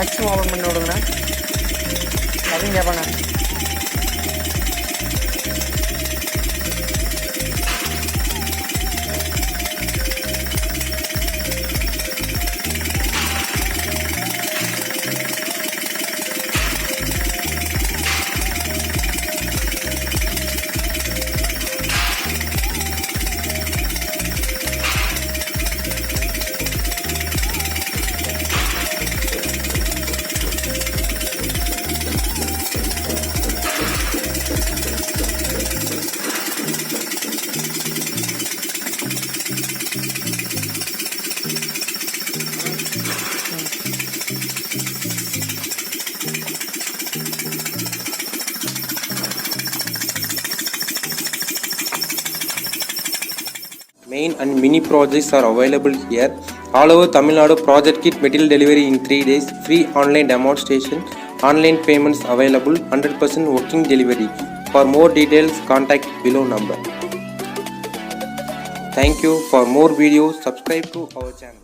Maximum open பண்ணி விடுங்கண்ணா. அப்படின்னு கேட்பாங்க. Main and mini projects are available here. All over Tamil Nadu, project kit material delivery in 3 days, free online demonstration, online payments available, 100% working delivery. For more details, contact below number. Thank you. For more videos, subscribe to our channel.